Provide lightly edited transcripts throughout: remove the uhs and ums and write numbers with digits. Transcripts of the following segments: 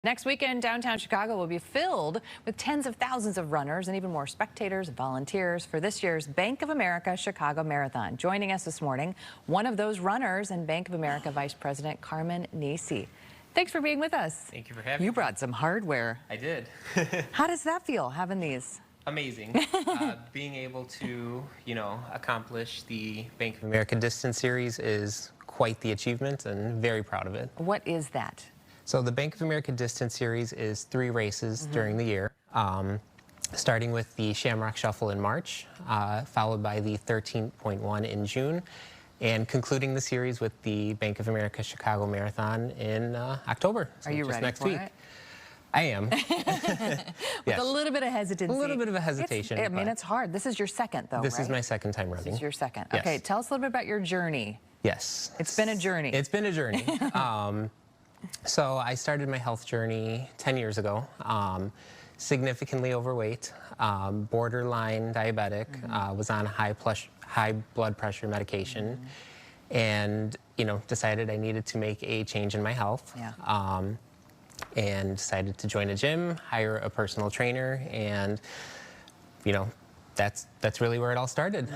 Next weekend, downtown Chicago will be filled with tens of thousands of runners and even more spectators and volunteers for this year's Bank of America Chicago Marathon. Joining us this morning, one of those runners and Bank of America Vice President Carmen Nacci. Thanks for being with us. Thank you for having me. You brought some hardware. I did. How does that feel, having these? Amazing. Being able to, accomplish the Bank of America Distance Series is quite the achievement, and very proud of it. What is that? So the Bank of America Distance Series is 3 races during the year, starting with the Shamrock Shuffle in March, followed by the 13.1 in June, and concluding the series with the Bank of America Chicago Marathon in October. So Are you just ready next for week. it? I am. With a little bit of hesitancy. A little bit of a hesitation. I mean, it's hard. This is your second, though, This right? is my second time running. This is your second. Yes. Okay, tell us a little bit about your journey. Yes. It's been a journey. It's been a journey. So I started my health journey 10 years ago, significantly overweight, borderline diabetic, was on high blood pressure medication, and decided I needed to make a change in my health. Yeah. And decided to join a gym, hire a personal trainer, and that's really where it all started.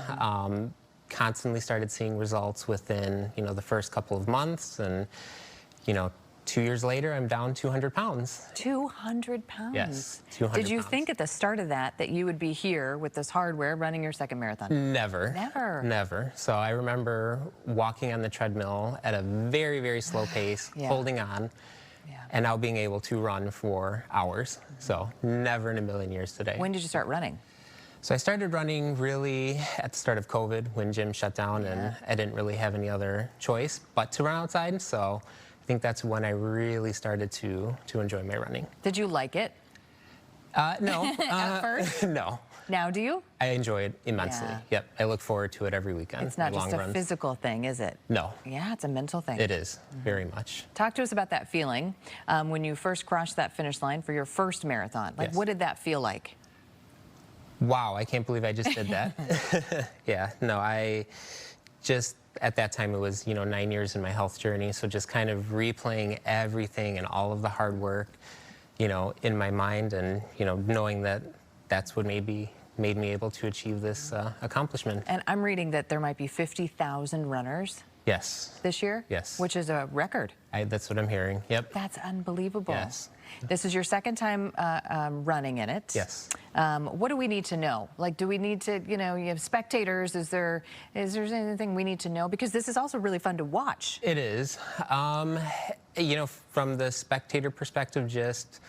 Constantly started seeing results within the first couple of months, and 2 years later, I'm down 200 pounds. 200 pounds? Yes, 200 Did you pounds. think at the start of that you would be here with this hardware running your second marathon? Never. Never? Never. So I remember walking on the treadmill at a very, very slow pace, Yeah. holding on, and now being able to run for hours. So never in a million years today. When did you start running? So I started running really at the start of COVID when gyms shut down, and I didn't really have any other choice but to run outside. So I think that's when I really started to enjoy my running. Did you like it? No. At first? No. Now do you? I enjoy it immensely. Yeah. Yep. I look forward to it every weekend. It's not my just long a runs. physical thing, is it? No. Yeah, it's a mental thing. It is, very much. Talk to us about that feeling when you first crossed that finish line for your first marathon. Like, Yes. what did that feel like? Wow, I can't believe I just did that. Yeah, no, I just, at that time it was, 9 years in my health journey, so just kind of replaying everything and all of the hard work, in my mind, and, knowing that that's what made me able to achieve this accomplishment. And I'm reading that there might be 50,000 runners Yes. this year? Yes. Which is a record. That's what I'm hearing. Yep. That's unbelievable. Yes. This is your second time running in it. Yes. What do we need to know? Like, do we need to, you have spectators? Is there anything we need to know? Because this is also really fun to watch. It is. From the spectator perspective, just,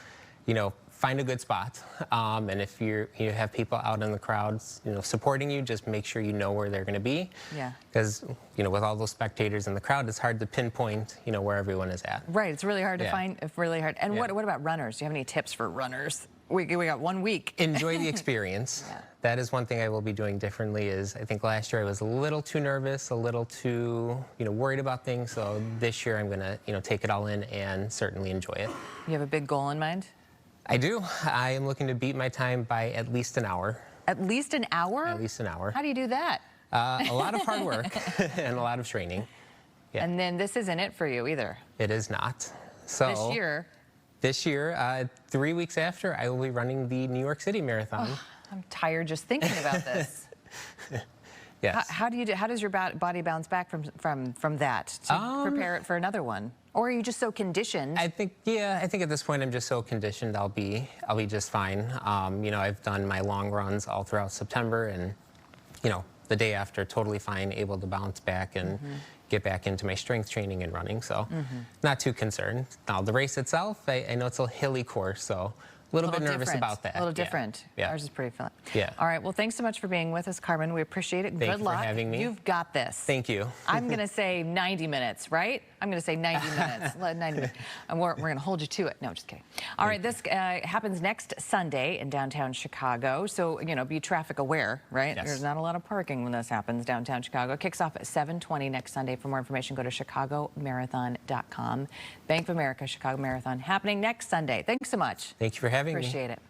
find a good spot. And if you have people out in the crowds, supporting you, just make sure you know where they're going to be. Yeah. Because, with all those spectators in the crowd, it's hard to pinpoint, where everyone is at. Right. It's really hard to find. Really hard. And Yeah. what about runners? Do you have any tips for runners? We got 1 week. Enjoy the experience. Yeah. That is one thing I will be doing differently. Is I think last year I was a little too nervous, a little too, worried about things. So this year I'm going to, take it all in and certainly enjoy it. You have a big goal in mind? I do. I am looking to beat my time by at least an hour. At least an hour? At least an hour. How do you do that? A lot of hard work and a lot of training. Yeah. And then this isn't it for you either. It is not. So This year, 3 weeks after, I will be running the New York City Marathon. oh, I'm tired just thinking about this. Yes. How does your body bounce back from that to prepare it for another one? Or are you just so conditioned? I think at this point I'm just so conditioned I'll be just fine. I've done my long runs all throughout September, and the day after, totally fine, able to bounce back and get back into my strength training and running. So not too concerned. Now the race itself, I know it's a hilly course, so a little bit nervous about that. A little different. Yeah. Ours is pretty fun. Yeah. All right. Well, thanks so much for being with us, Carmen. We appreciate it. Thank Good you luck. for having me. You've got this. Thank you. I'm going to say 90 minutes, right? I'm going to say 90 minutes. 90 minutes. And we're going to hold you to it. No, just kidding. All right. This happens next Sunday in downtown Chicago. So, be traffic aware, right? Yes. There's not a lot of parking when this happens downtown Chicago. It kicks off at 7:20 next Sunday. For more information, go to chicagomarathon.com. Bank of America Chicago Marathon happening next Sunday. Thanks so much. Thank you for having me. Appreciate it.